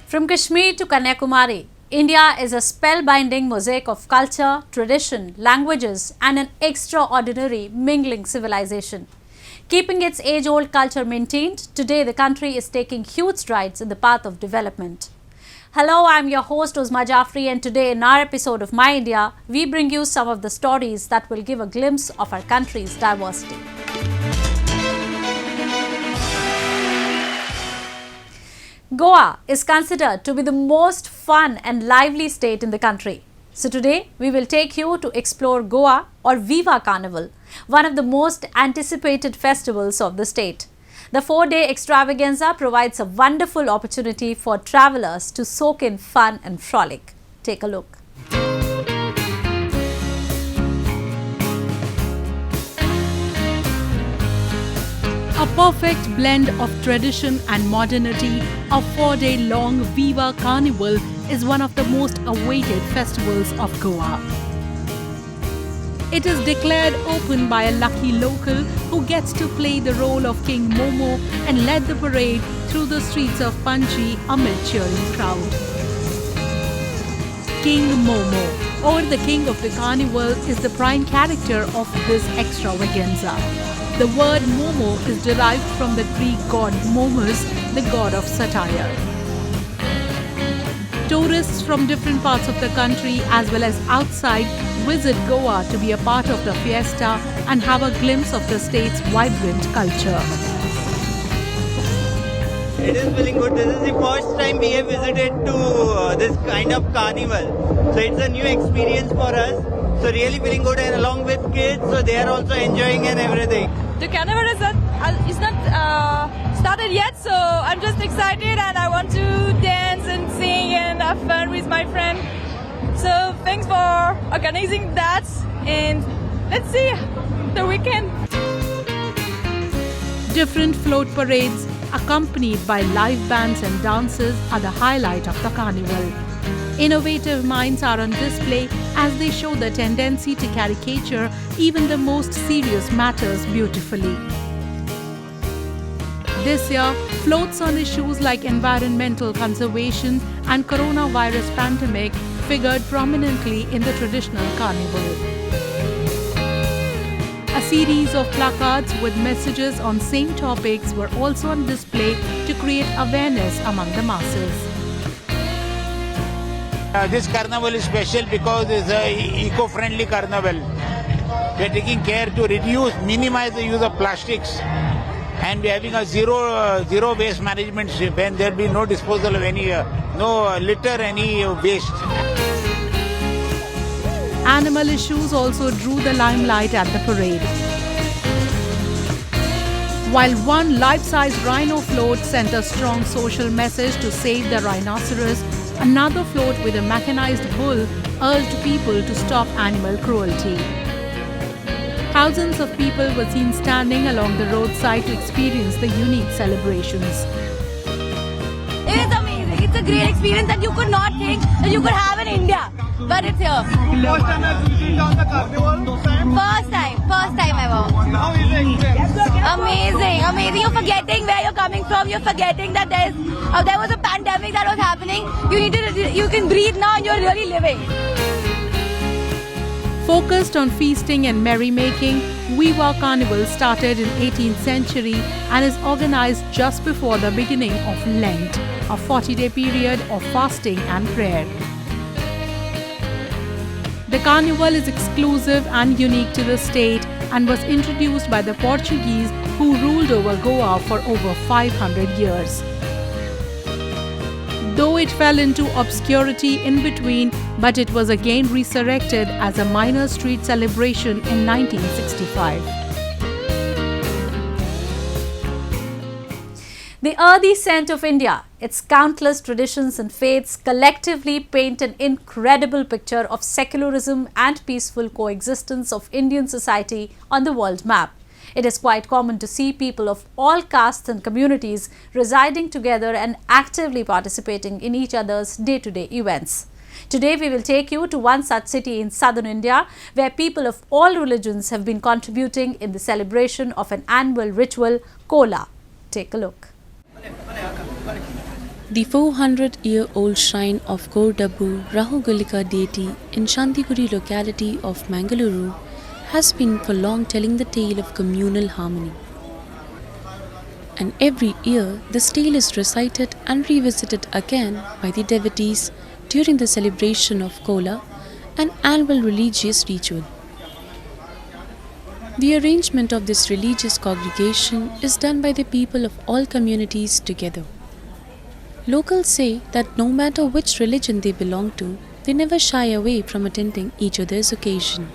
From Kashmir to Kanyakumari, India is a spellbinding mosaic of culture, tradition, languages, and an extraordinary mingling civilization. Keeping its age-old culture maintained, today the country is taking huge strides in the path of development. Hello, I'm your host Uzma Jaffrey, and today in our episode of My India, we bring you some of the stories that will give a glimpse of our country's diversity. Goa is considered to be the most fun and lively state in the country. So today, we will take you to explore Goa or Viva Carnival, one of the most anticipated festivals of the state. The 4-day extravaganza provides a wonderful opportunity for travelers to soak in fun and frolic. Take a look. A perfect blend of tradition and modernity, a 4-day-long Viva Carnival is one of the most awaited festivals of Goa. It is declared open by a lucky local who gets to play the role of King Momo and lead the parade through the streets of Panjim amid cheering crowd. King Momo, or the King of the Carnival, is the prime character of this extravaganza. The word Momo is derived from the Greek god Momus, the god of satire. Tourists from different parts of the country as well as outside visit Goa to be a part of the fiesta and have a glimpse of the state's vibrant culture. It is feeling good. This is the first time we have visited to this kind of carnival. So it's a new experience for us. So really feeling good, and along with kids, so they are also enjoying and everything. The carnival is not started yet, so I'm just excited and I want to dance and sing and have fun with my friend. So thanks for organizing that, and let's see the weekend. Different float parades accompanied by live bands and dances are the highlight of the carnival. Innovative minds are on display as they show the tendency to caricature even the most serious matters beautifully. This year, floats on issues like environmental conservation and coronavirus pandemic figured prominently in the traditional carnival. A series of placards with messages on same topics were also on display to create awareness among the masses. This carnival is special because it's an eco-friendly carnival. We are taking care to minimize the use of plastics, and we are having a zero waste management when there will be no disposal of any, no litter, any waste. Animal issues also drew the limelight at the parade. While one life-size rhino float sent a strong social message to save the rhinoceros, another float with a mechanized bull urged people to stop animal cruelty. Thousands of people were seen standing along the roadside to experience the unique celebrations. It is amazing. It's a great experience that you could not think that you could have in India, but it's here. First time I visited on the carnival? First time ever. How is the experience? Amazing. You're forgetting where you're coming from. You're forgetting that there was a pandemic that was happening. You can breathe now and you're really living. Focused on feasting and merrymaking, Viva Carnival started in 18th century and is organized just before the beginning of Lent, a 40-day period of fasting and prayer. The carnival is exclusive and unique to the state and was introduced by the Portuguese who ruled over Goa for over 500 years. Though it fell into obscurity in between, but it was again resurrected as a minor street celebration in 1965. The earthy scent of India, its countless traditions and faiths collectively paint an incredible picture of secularism and peaceful coexistence of Indian society on the world map. It is quite common to see people of all castes and communities residing together and actively participating in each other's day-to-day events. Today we will take you to one such city in southern India where people of all religions have been contributing in the celebration of an annual ritual, Kola. Take a look. The 400-year-old shrine of Kordabu Rahugulika deity in Chandigarh locality of Mangaluru has been for long telling the tale of communal harmony. And every year, this tale is recited and revisited again by the devotees during the celebration of Kola, an annual religious ritual. The arrangement of this religious congregation is done by the people of all communities together. Locals say that no matter which religion they belong to, they never shy away from attending each other's occasion.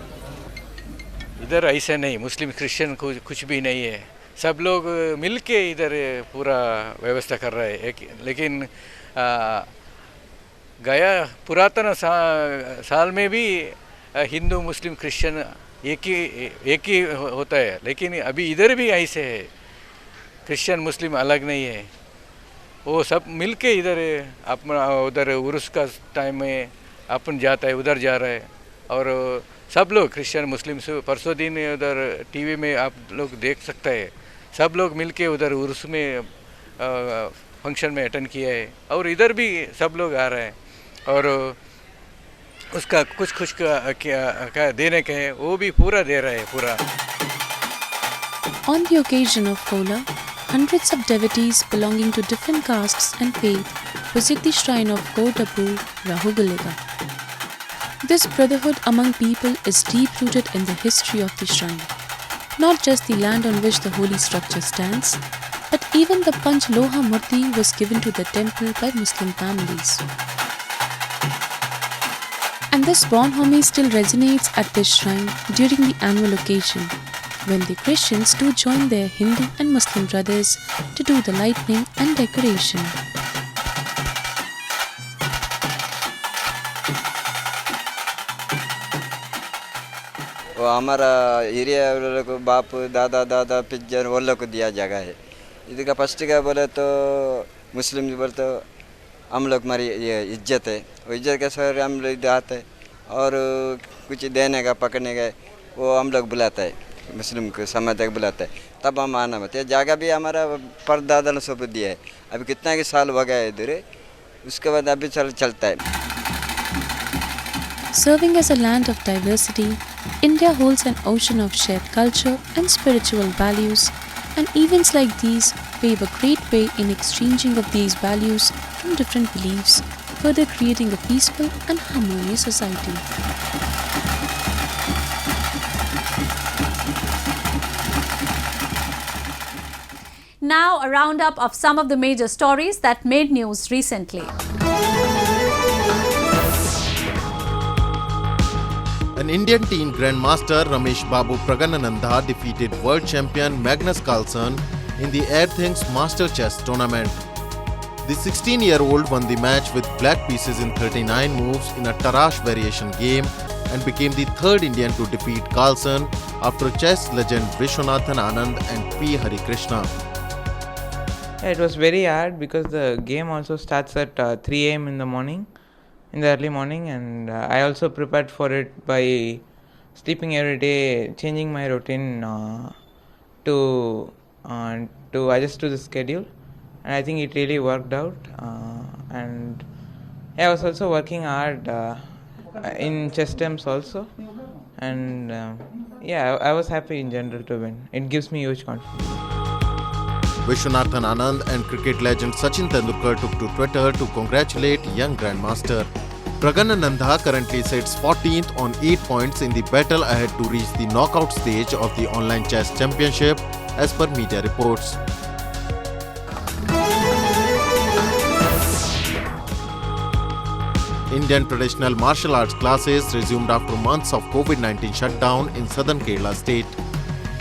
इधर ऐसा नहीं, Muslim Christian कुछ भी नहीं है, सब लोग मिलके इधर पूरा व्यवस्था कर रहे हैं। लेकिन गया पुरातन साल में भी हिंदू मुस्लिम क्रिश्चियन एक ही होता है, लेकिन अभी इधर भी ऐसे है, क्रिश्चियन मुस्लिम अलग नहीं है, वो सब मिलके इधर अपना उधर उर्स का टाइम में अपन जाता है, उधर जा रहा है। और सब लोग क्रिश्चियन मुस्लिम से परसों दिन उधर टीवी में आप लोग देख सकते हैं, सब लोग मिलके उधर उर्स में फंक्शन में अटेंड किया है, और इधर भी सब लोग आ रहे हैं, और उसका कुछ क्या देने का है वो भी पूरा दे रहे हैं पूरा। On the occasion of Kola, hundreds of devotees belonging to different castes and faith visit the shrine of Kordabu Rahugulika. This brotherhood among people is deep-rooted in the history of the shrine. Not just the land on which the holy structure stands, but even the Panch Loha Murti was given to the temple by Muslim families. And this bonhomie still resonates at this shrine during the annual occasion, when the Christians do join their Hindu and Muslim brothers to do the lighting and decoration. वो हमारा area को बाप दादा pizza वो लोग को दिया जगह है। इसका फर्स्ट का बोले तो मुस्लिम बोले तो हम लोग हमारी ये इज्जत है, वो इज्जत के सर हम लोग आते हैं, और कुछ देने का पकड़ने का वो हम लोग बुलाते हैं, मुस्लिम को समय तक बुलाते हैं, तब हम आना मत। ये जगह भी हमारा परदादा ने सब दिया है, अभी कितना के साल हो गया इधर, उसके बाद अभी चलता है। Serving as a land of diversity, India holds an ocean of shared culture and spiritual values, and events like these pave a great way in exchanging of these values from different beliefs, further creating a peaceful and harmonious society. Now, a roundup of some of the major stories that made news recently. An Indian teen grandmaster Ramesh Babu Praganananda defeated world champion Magnus Carlsen in the Air Things Master Chess Tournament. The 16-year-old won the match with black pieces in 39 moves in a Tarash variation game and became the third Indian to defeat Carlsen after chess legend Vishwanathan Anand and P. Harikrishna. It was very hard because the game also starts at 3 a.m. in the morning, in the early morning, and I also prepared for it by sleeping every day, changing my routine to adjust to the schedule, and I think it really worked out. And I was also working hard in chess terms also, and I was happy in general to win. It gives me huge confidence. Vishwanathan Anand and cricket legend Sachin Tendulkar took to Twitter to congratulate young grandmaster. Praganananda currently sits 14th on 8 points in the battle ahead to reach the knockout stage of the online chess championship as per media reports. Indian traditional martial arts classes resumed after months of COVID-19 shutdown in southern Kerala state,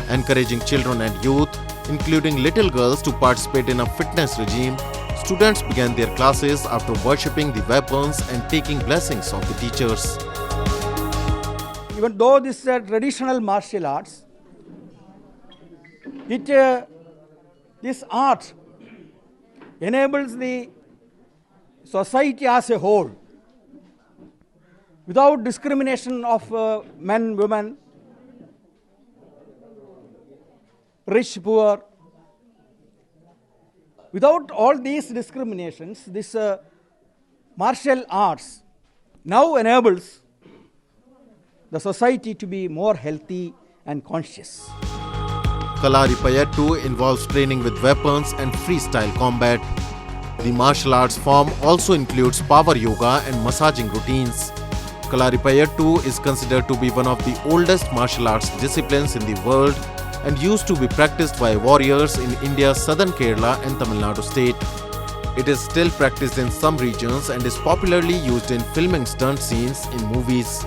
encouraging children and youth, including little girls, to participate in a fitness regime. Students began their classes after worshipping the weapons and taking blessings of the teachers. Even though this is a traditional martial arts, this art enables the society as a whole, without discrimination of men, women, rich, poor, Without all these discriminations, this martial arts now enables the society to be more healthy and conscious. Kalaripayattu involves training with weapons and freestyle combat. The martial arts form also includes power yoga and massaging routines. Kalaripayattu is considered to be one of the oldest martial arts disciplines in the world and used to be practiced by warriors in India's southern Kerala and Tamil Nadu state. It is still practiced in some regions and is popularly used in filming stunt scenes in movies.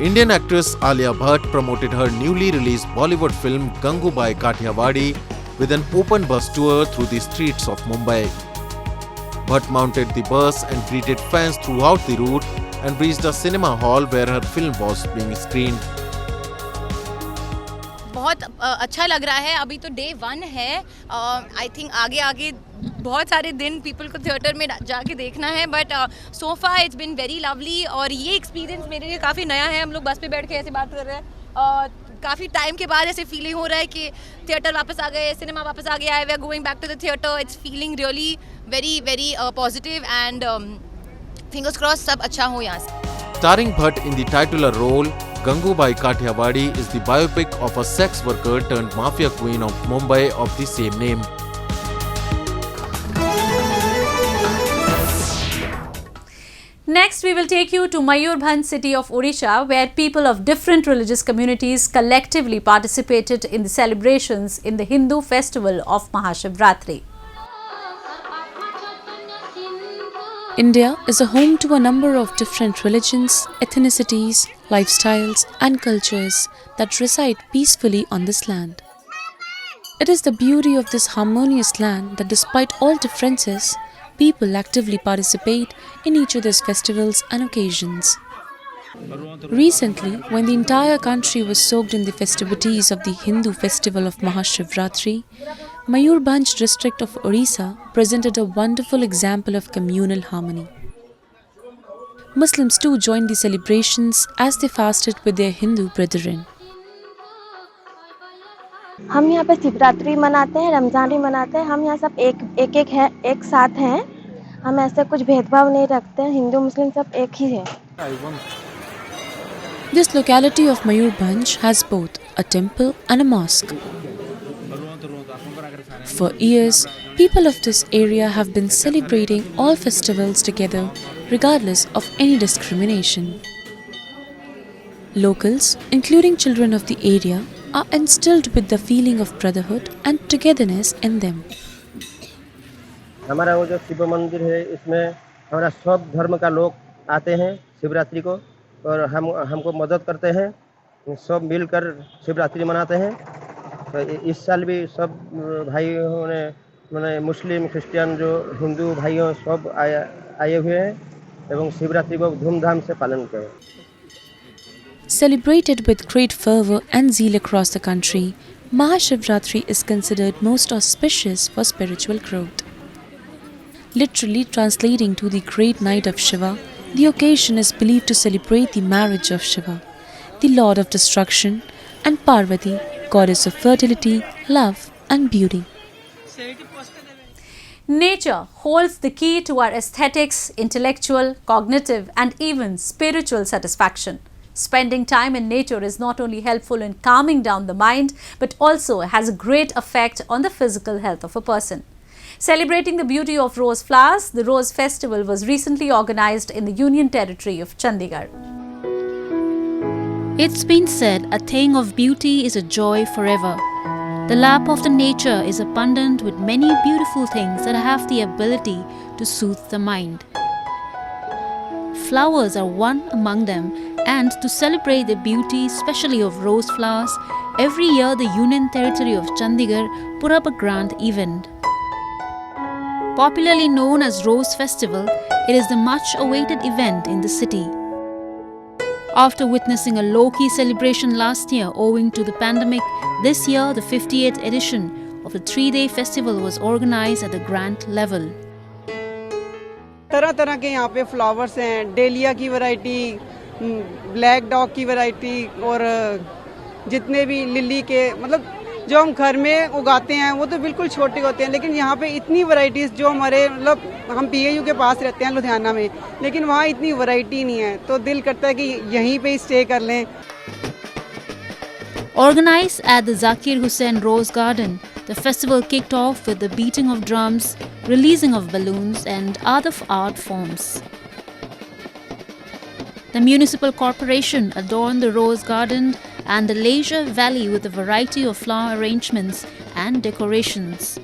Indian actress Alia Bhatt promoted her newly released Bollywood film Gangubai Kathiawadi with an open bus tour through the streets of Mumbai. Bhatt mounted the bus and greeted fans throughout the route and reached a cinema hall where her film was being screened. बहुत अच्छा लग रहा है. अभी तो day 1 है. I think आगे बहुत सारे दिन पीपल को थिएटर में जाके देखना है, but so far it's been very lovely. और ये एक्सपीरियंस मेरे लिए काफ़ी नया है. हम लोग बस पे बैठ के ऐसे बात कर रहे हैं. काफ़ी टाइम के बाद ऐसे फीलिंग हो रहा है कि थिएटर वापस आ गए, सिनेमा वापस आ गया है. We are going back to the theatre. It's feeling really very very positive and fingers cross सब अच्छा हो यहाँ से. Starring Bhatt in the titular role, Gangubai Kathiawadi is the biopic of a sex worker turned mafia queen of Mumbai of the same name. Next, we will take you to Mayurbhanj city of Odisha, where people of different religious communities collectively participated in the celebrations in the Hindu festival of Mahashivratri. India is a home to a number of different religions, ethnicities, lifestyles and cultures that reside peacefully on this land. It is the beauty of this harmonious land that despite all differences, people actively participate in each other's festivals and occasions. Recently, when the entire country was soaked in the festivities of the Hindu festival of Mahashivratri, Mayurbhanj district of Odisha presented a wonderful example of communal harmony. Muslims too joined the celebrations as they fasted with their Hindu brethren. हम यहाँ पे शिवरात्रि मनाते हैं, रमज़ान भी मनाते हैं. हम यहाँ सब एक साथ हैं. हम ऐसे कुछ भेदभाव नहीं रखते हैं. हिंदू मुस्लिम सब एक ही है. This locality of Mayurbhanj has both a temple and a mosque. For years, people of this area have been celebrating all festivals together, regardless of any discrimination. Locals, including children of the area, are instilled with the feeling of brotherhood and togetherness in them. हमारा वो जो शिव मंदिर है, इसमें हमारा सब धर्म का लोग आते हैं शिवरात्रि को और हमको मदद करते हैं. सब मिलकर शिवरात्रि मनाते हैं. तो इस साल भी सब भाइयों ने माने मुस्लिम क्रिश्चियन जो हिंदू भाइयों सब आए हुए हैं एवं शिवरात्रि को धूमधाम से पालन करें. Celebrated with great fervour and zeal across the country, Mahashivratri is considered most auspicious for spiritual growth. Literally translating to the great night of Shiva, the occasion is believed to celebrate the marriage of Shiva, the lord of destruction, and Parvati, goddess of fertility, love and beauty. Nature holds the key to our aesthetics, intellectual, cognitive and even spiritual satisfaction. Spending time in nature is not only helpful in calming down the mind, but also has a great effect on the physical health of a person. Celebrating the beauty of rose flowers, the Rose Festival was recently organized in the Union Territory of Chandigarh. It's been said a thing of beauty is a joy forever. The lap of the nature is abundant with many beautiful things that have the ability to soothe the mind. Flowers are one among them, and to celebrate the beauty, especially of rose flowers, every year the Union Territory of Chandigarh put up a grand event. Popularly known as Rose Festival, it is the much-awaited event in the city. After witnessing a low-key celebration last year owing to the pandemic, this year the 58th edition of the 3-day festival was organized at the grand level. तरह तरह के यहाँ पे flowers हैं. Dahlia की variety, black dog की variety और जितने भी लिली के मतलब जो हम घर में उगाते हैं वो तो बिल्कुल छोटे होते हैं, लेकिन यहाँ पे इतनी वैरायटीज़ जो हमारे मतलब हम PAU के पास रहते हैं लुधियाना में, लेकिन वहाँ इतनी वैरायटी नहीं है, तो दिल करता है कि यहीं पे ही स्टे कर लें। Organized at the Zakir Hussain Rose Garden, the festival kicked off with the beating of drums, releasing of balloons and other art forms. The municipal corporation adorned the Rose Garden and the leisure valley with a variety of flower arrangements and decorations.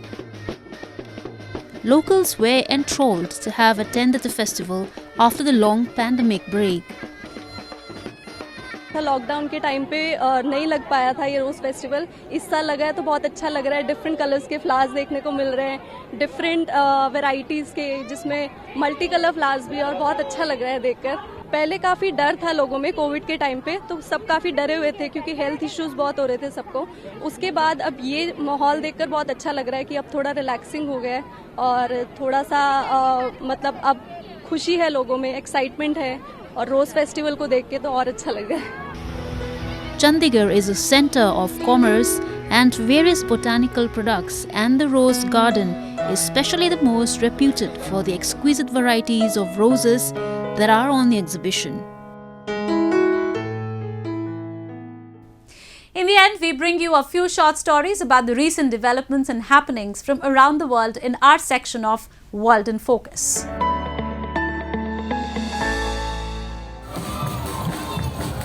Locals were enthralled to have attended the festival after the long pandemic break. Lockdown के time पे नहीं लग पाया था ये रोज़ festival, इस साल लगा है तो बहुत अच्छा लग रहा है। डिफरेंट कलर्स के फ्लावर्स देखने को मिल रहे हैं, डिफरेंट वैरायटीज़ के, जिसमें मल्टी कलर फ्लावर्स भी, और बहुत अच्छा लग रहा है देखकर। पहले काफ़ी डर था लोगों में कोविड के टाइम पे, तो सब काफ़ी डरे हुए थे क्योंकि हेल्थ इश्यूज बहुत हो रहे थे सबको। उसके बाद अब ये माहौल देखकर बहुत अच्छा लग रहा है कि अब थोड़ा रिलैक्सिंग हो गया है और थोड़ा सा मतलब अब खुशी है लोगों में, एक्साइटमेंट है, और रोज़ फेस्टिवल को देख के तो और अच्छा लग रहा है। Chandigarh is a center of commerce and various botanical products, and the Rose Garden is especially the most reputed for the exquisite varieties of roses that are on the exhibition. In the end, we bring you a few short stories about the recent developments and happenings from around the world in our section of World in Focus.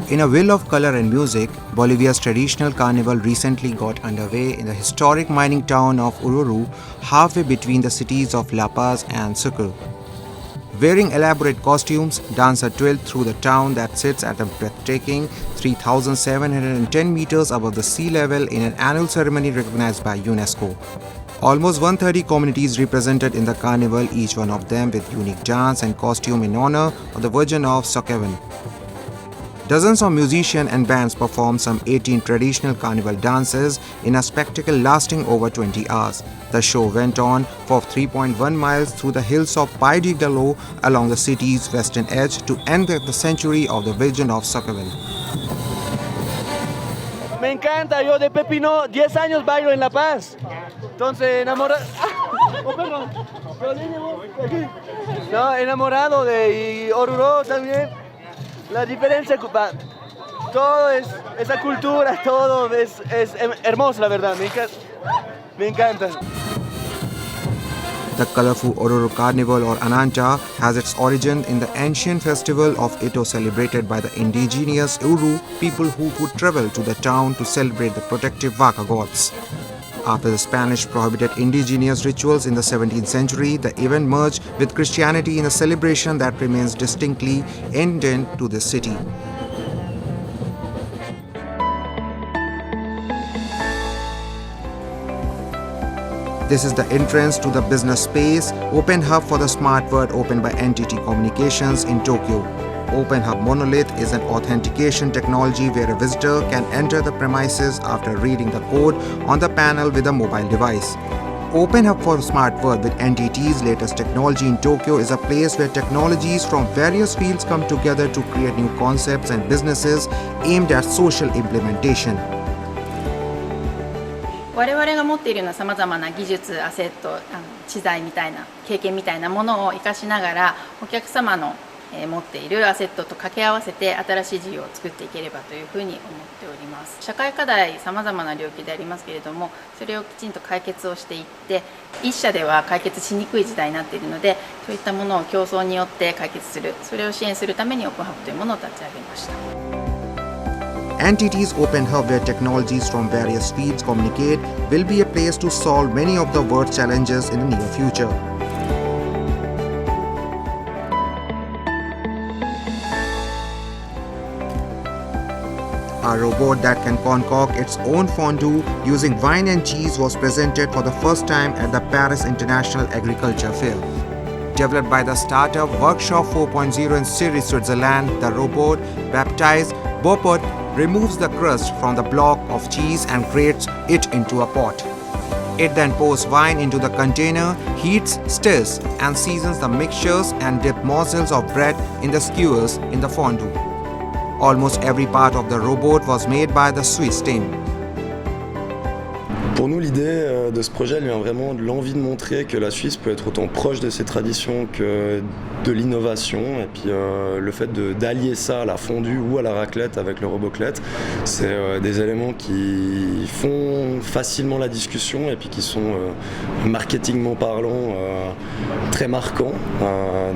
In a will of color and music, Bolivia's traditional carnival recently got underway in the historic mining town of Oruro, halfway between the cities of La Paz and Sucre. Wearing elaborate costumes, dancers twirled through the town that sits at a breathtaking 3,710 meters above the sea level in an annual ceremony recognized by UNESCO. Almost 130 communities represented in the carnival, each one of them with unique dance and costume in honor of the Virgin of Sokeven. Dozens of musicians and bands performed some 18 traditional carnival dances in a spectacle lasting over 20 hours. The show went on for 3.1 miles through the hills of Pai de Galo along the city's western edge to end the century of the Virgin of Sokeven. Me encanta, yo de Pepino 10 años bailo en La Paz. Entonces enamorado de Oruro también. La diferencia, todo es, esa cultura, todo es hermoso, la verdad, me encanta. The colorful Oruro Carnival, or Ananta, has its origin in the ancient festival of Ito, celebrated by the indigenous Uru people who would travel to the town to celebrate the protective Vaka gods. After the Spanish prohibited indigenous rituals in the 17th century, the event merged with Christianity in a celebration that remains distinctly Indian to this city. This is the entrance to the business space, Open Hub for the Smart World, opened by NTT Communications in Tokyo. Open Hub Monolith is an authentication technology where a visitor can enter the premises after reading the code on the panel with a mobile device. Open Hub for Smart World with NTT's latest technology in Tokyo is a place where technologies from various fields come together to create new concepts and businesses aimed at social implementation. 我々が持っているようなさまざまな技術、アセット、知財みたいな経験みたいなものを生かしながら、お客様の持っているアセットと掛け合わせて新しい事業を作っていければというふうに思っております。社会課題、さまざまな領域でありますけれども、それをきちんと解決をしていって、一社では解決しにくい時代になっているので、そういったものを競争によって解決する、それを支援するためにオープンハブというものを立ち上げました。NTT's Open Hub, where technologies from various fields communicate, will be a place to solve many of the world's challenges in the near future. A robot that can concoct its own fondue using wine and cheese was presented for the first time at the Paris International Agriculture Fair. Developed by the startup Workshop 4.0 in Zurich, Switzerland, the robot, baptized Bopot, removes the crust from the block of cheese and creates it into a pot. It then pours wine into the container, heats, stirs, and seasons the mixtures and dips morsels of bread in the skewers in the fondue. Almost every part of the robot was made by the Swiss team. Pour nous, l'idée de ce projet vient vraiment de l'envie de montrer que la Suisse peut être autant proche de ses traditions que de l'innovation. Et puis le fait d'allier ça à la fondue ou à la raclette avec le roboclette, c'est des éléments qui font facilement la discussion et puis qui sont marketingment parlant très marquants.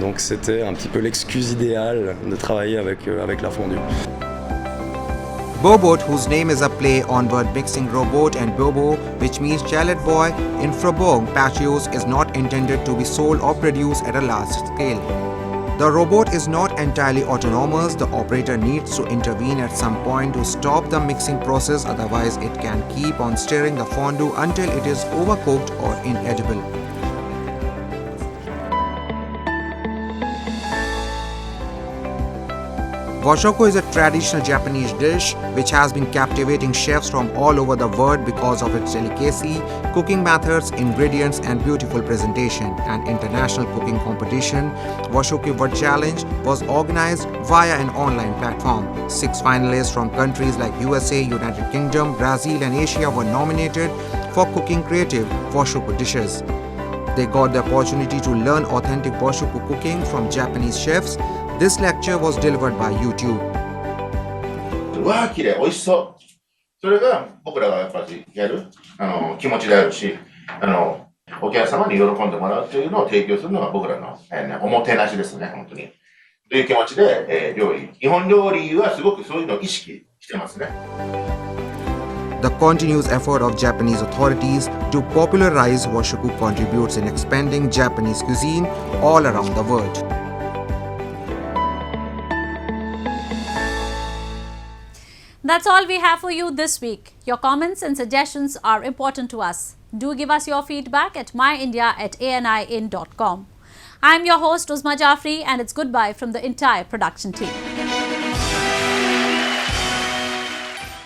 Donc c'était un petit peu l'excuse idéale de travailler avec la fondue. Bobot, whose name is a play on word mixing robot and bobo, which means chalet boy, in Freiburg, Pachios is not intended to be sold or produced at a large scale. The robot is not entirely autonomous. The operator needs to intervene at some point to stop the mixing process, otherwise it can keep on stirring the fondue until it is overcooked or inedible. Washoko is a traditional Japanese dish which has been captivating chefs from all over the world because of its delicacy, cooking methods, ingredients and beautiful presentation. An international cooking competition, Washoki World Challenge, was organized via an online platform. 6 finalists from countries like USA, United Kingdom, Brazil and Asia were nominated for cooking creative Washoku dishes. They got the opportunity to learn authentic Washoku cooking from Japanese chefs. This lecture was delivered by YouTube. わあ綺麗美味しそう。それが僕らがやっぱりやる気持ちであるし、お客様に喜んでもらうというのを提供するのが僕らのおもてなしですね本当に。という気持ちで料理、日本料理はすごくそういうのを意識してますね。The continuous effort of Japanese authorities to popularize Washoku contributes in expanding Japanese cuisine all around the world. That's all we have for you this week. Your comments and suggestions are important to us. Do give us your feedback at myindia@anin.com. I'm your host Uzma Jafri and it's goodbye from the entire production team.